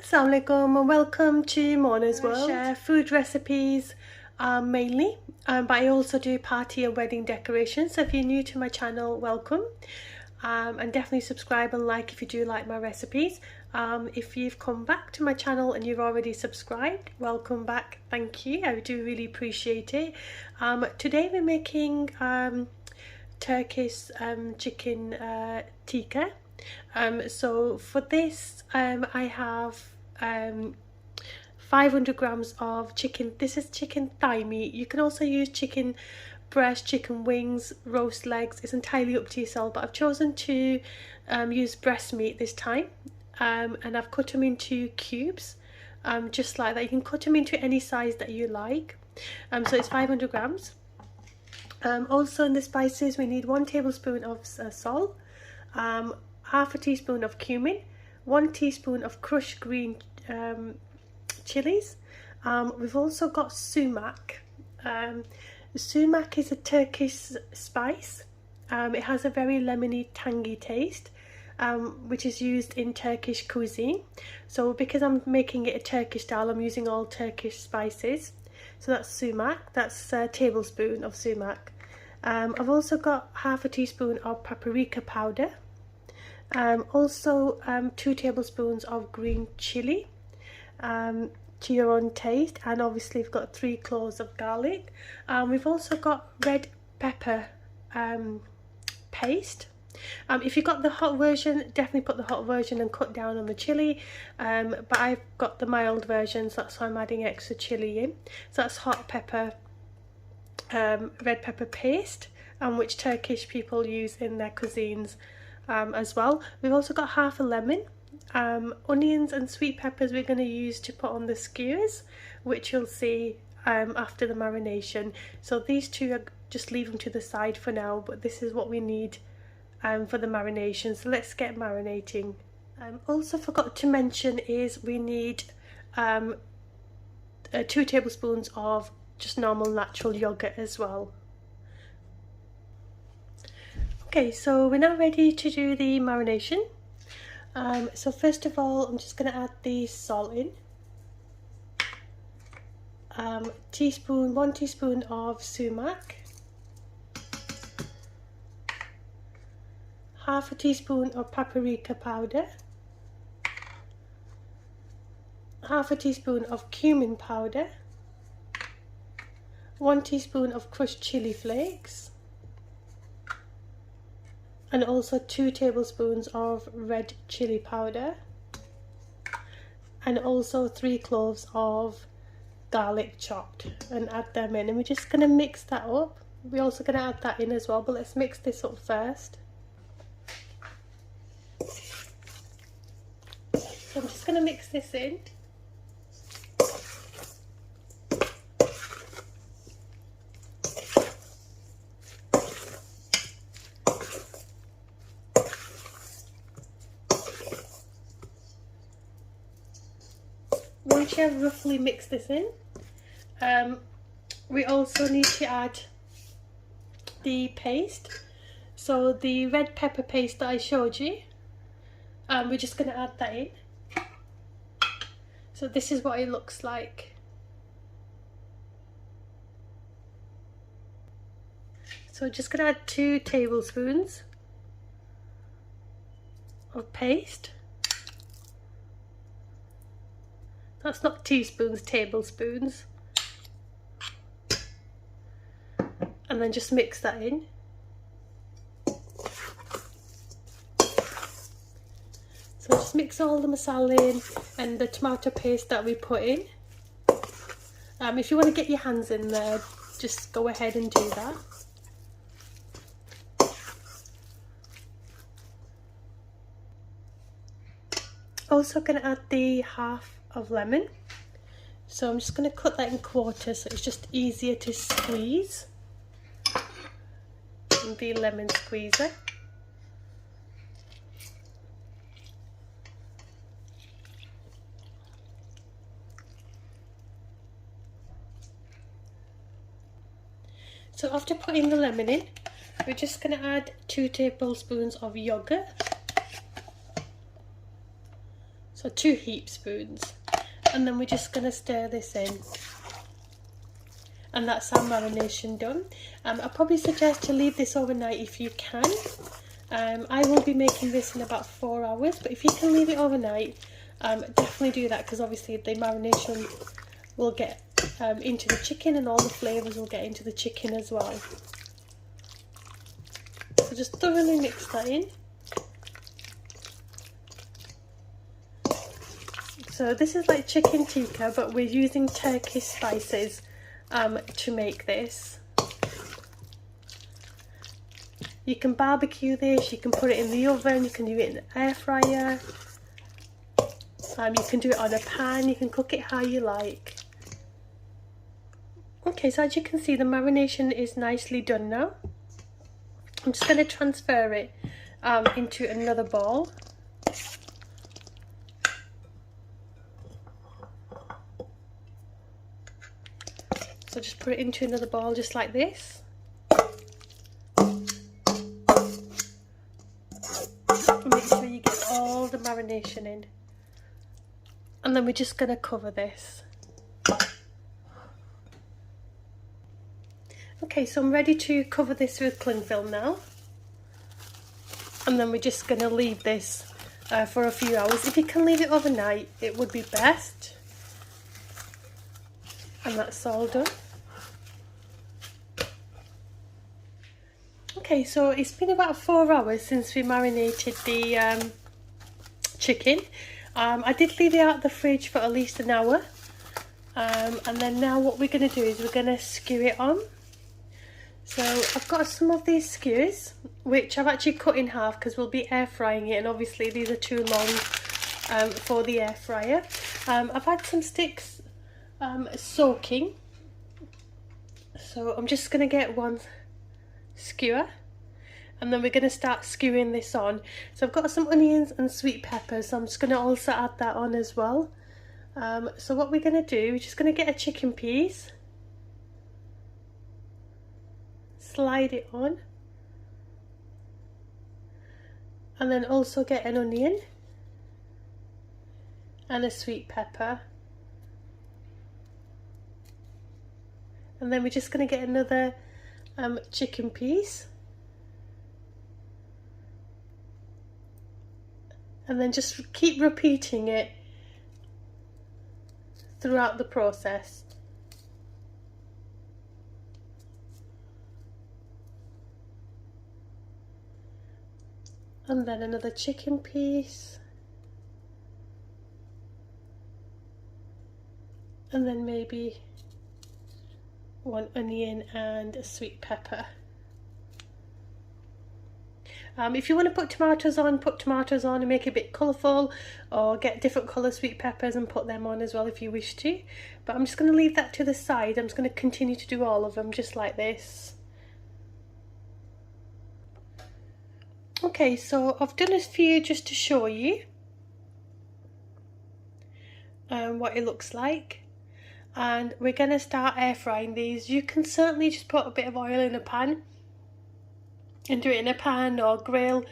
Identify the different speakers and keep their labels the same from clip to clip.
Speaker 1: Assalamualaikum and welcome to Mona's World. I share food recipes mainly, but I also do party and wedding decorations. So if you're new to my channel, welcome, and definitely subscribe and like if you do like my recipes. If you've come back to my channel and you've already subscribed, welcome back, thank you, I do really appreciate it. Today we're making Turkish chicken tikka. So for this I have 500 grams of chicken. This is chicken thigh meat. You can also use chicken breast, chicken wings, roast legs. It's entirely up to yourself, but I've chosen to use breast meat this time, and I've cut them into cubes, just like that. You can cut them into any size that you like. So it's 500 grams. Also in the spices we need 1 tablespoon of salt, half a teaspoon of cumin, 1 teaspoon of crushed green chilies. We've also got sumac. Sumac is a Turkish spice. It has a very lemony, tangy taste, which is used in Turkish cuisine. So because I'm making it a Turkish style, I'm using all Turkish spices. So that's sumac, that's a tablespoon of sumac. I've also got half a teaspoon of paprika powder. Also 2 tablespoons of green chili, to your own taste, and obviously we've got 3 cloves of garlic. We've also got red pepper paste. If you've got the hot version, definitely put the hot version and cut down on the chili, but I've got the mild version, so that's why I'm adding extra chili in. So that's hot pepper, red pepper paste, which Turkish people use in their cuisines as well. We've also got half a lemon, onions and sweet peppers we're going to use to put on the skewers, which you'll see after the marination. So these two are just leave them to the side for now, but this is what we need for the marination. So let's get marinating. Also forgot to mention is we need 2 tablespoons of just normal natural yogurt as well. Okay, so we're now ready to do the marination. So first of all, I'm just going to add the salt in. 1 teaspoon of sumac, half a teaspoon of paprika powder, half a teaspoon of cumin powder, 1 teaspoon of crushed chili flakes, and also 2 tablespoons of red chili powder, and also 3 cloves of garlic chopped, and add them in. And we're just going to mix that up. We're also going to add that in as well, but let's mix this up first. So I'm just going to mix this in. Once you have roughly mixed this in, we also need to add the paste. So the red pepper paste that I showed you, we're just going to add that in. So this is what it looks like. So just going to add 2 tablespoons of paste. That's not teaspoons, tablespoons. And then just mix that in. So just mix all the masala in and the tomato paste that we put in. If you want to get your hands in there, just go ahead and do that. Also going to add the half of lemon. So I'm just going to cut that in quarters so it's just easier to squeeze. And the lemon squeezer. So after putting the lemon in, we're just going to add 2 tablespoons of yogurt. So 2 heap spoons. And then we're just going to stir this in. And that's our marination done. I probably suggest to leave this overnight if you can. I will be making this in about 4 hours, but if you can leave it overnight, definitely do that, because obviously the marination will get into the chicken and all the flavours will get into the chicken as well. So just thoroughly mix that in. So this is like chicken tikka, but we're using Turkish spices to make this. You can barbecue this, you can put it in the oven, you can do it in the air fryer, you can do it on a pan, you can cook it how you like. Okay, so as you can see, the marination is nicely done now. I'm just going to transfer it into another bowl. So just put it into another bowl just like this. Make sure you get all the marination in. And then we're just going to cover this. Okay, so I'm ready to cover this with cling film now. And then we're just going to leave this for a few hours. If you can leave it overnight, it would be best. And that's all done. Okay, so it's been about 4 hours since we marinated the chicken. I did leave it out of the fridge for at least an hour. And then now what we're going to do is we're going to skew it on. So I've got some of these skewers, which I've actually cut in half because we'll be air frying it, and obviously these are too long for the air fryer. I've had some sticks soaking. So I'm just going to get one skewer, and then we're going to start skewing this on. So I've got some onions and sweet peppers, so I'm just going to also add that on as well. So what we're going to do, we're just going to get a chicken piece, slide it on, and then also get an onion and a sweet pepper, and then we're just going to get another chicken piece, and then just keep repeating it throughout the process. And then another chicken piece, and then maybe one onion and a sweet pepper. If you want to put tomatoes on, put tomatoes on and make it a bit colourful, or get different colour sweet peppers and put them on as well if you wish to. But I'm just going to leave that to the side. I'm just going to continue to do all of them just like this. Okay, so I've done a few just to show you what it looks like. And we're going to start air frying these. You can certainly just put a bit of oil in a pan and do it in a pan or grill,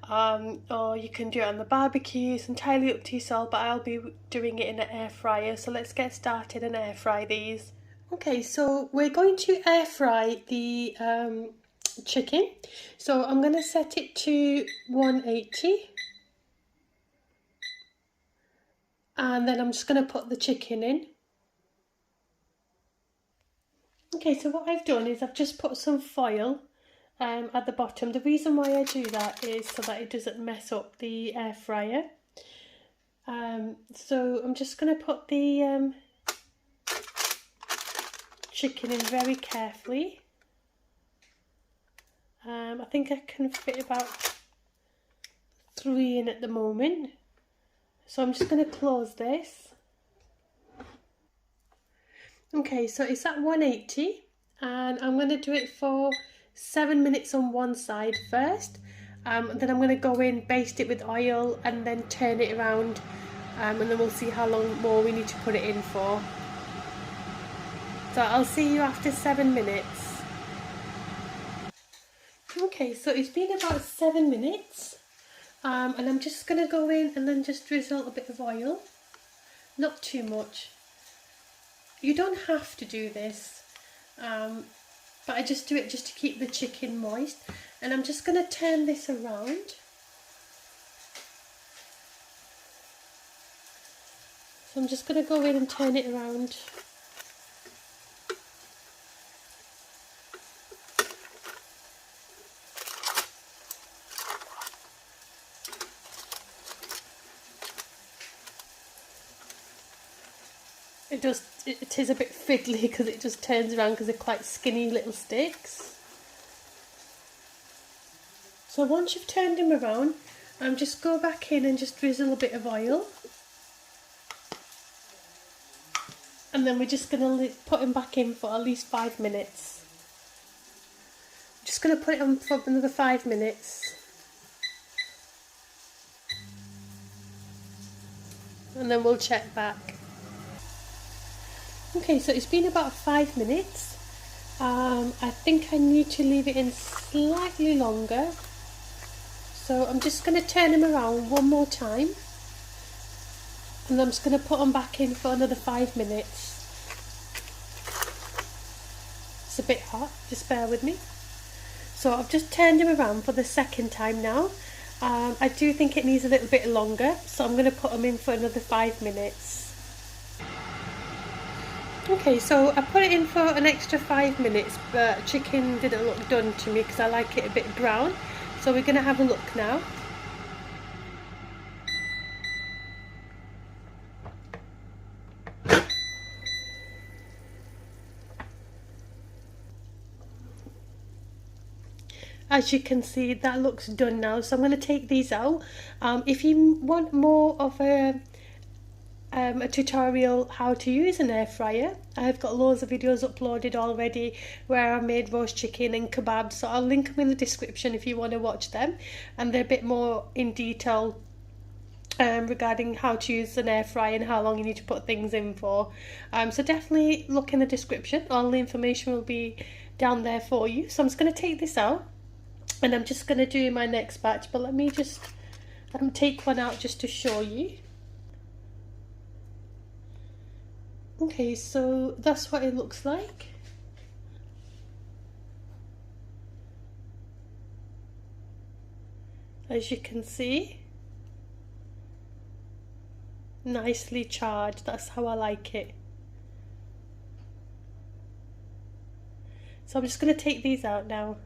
Speaker 1: or you can do it on the barbecue. It's entirely up to yourself, but I'll be doing it in an air fryer. So let's get started and air fry these. Okay, so we're going to air fry the chicken. So I'm going to set it to 180, and then I'm just going to put the chicken in. Okay, so what I've done is I've just put some foil at the bottom. The reason why I do that is so that it doesn't mess up the air fryer. So I'm just going to put the chicken in very carefully. I think I can fit about 3 in at the moment. So I'm just going to close this. Okay, so it's at 180, and I'm going to do it for 7 minutes on one side first. Then I'm going to go in, baste it with oil, and then turn it around, and then we'll see how long more we need to put it in for. So I'll see you after 7 minutes. Okay, so it's been about 7 minutes. And I'm just going to go in and then just drizzle a bit of oil, not too much. You don't have to do this, but I just do it just to keep the chicken moist. And I'm just going to turn this around. So I'm just going to go in and turn it around. It is a bit fiddly because it just turns around because they're quite skinny little sticks. So once you've turned them around, just go back in and just drizzle a bit of oil. And then we're just going to put them back in for at least 5 minutes. Just going to put it on for another 5 minutes. And then we'll check back. Okay, so it's been about 5 minutes. I think I need to leave it in slightly longer. So I'm just going to turn them around one more time. And I'm just going to put them back in for another 5 minutes. It's a bit hot, just bear with me. So I've just turned them around for the second time now. I do think it needs a little bit longer, so I'm going to put them in for another 5 minutes. Okay, so I put it in for an extra 5 minutes, but chicken didn't look done to me because I like it a bit brown. So we're going to have a look now. As you can see, that looks done now, so I'm going to take these out. If you want more of a tutorial how to use an air fryer, I've got loads of videos uploaded already where I made roast chicken and kebabs, so I'll link them in the description if you want to watch them, and they're a bit more in detail regarding how to use an air fryer and how long you need to put things in for. So definitely look in the description, all the information will be down there for you. So I'm just going to take this out and I'm just going to do my next batch, but let me just take one out just to show you. Okay, so that's what it looks like. As you can see, nicely charred, that's how I like it. So I'm just going to take these out now.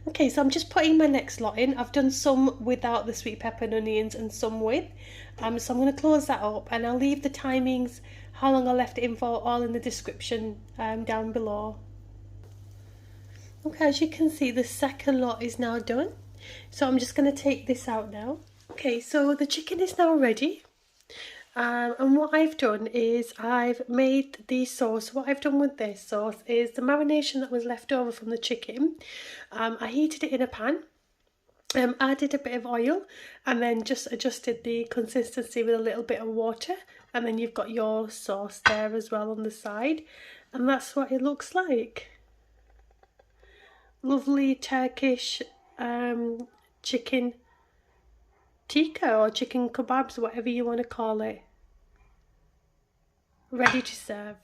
Speaker 1: Okay, so I'm just putting my next lot in. I've done some without the sweet pepper and onions and some with. So I'm going to close that up and I'll leave the timings, how long I left it in for, all in the description down below. Okay, as you can see, the second lot is now done. So I'm just going to take this out now. Okay, so the chicken is now ready. And what I've done is I've made the sauce. What I've done with this sauce is the marination that was left over from the chicken. I heated it in a pan, added a bit of oil, and then just adjusted the consistency with a little bit of water. And then you've got your sauce there as well on the side. And that's what it looks like. Lovely Turkish chicken tikka or chicken kebabs, whatever you want to call it. Ready to serve.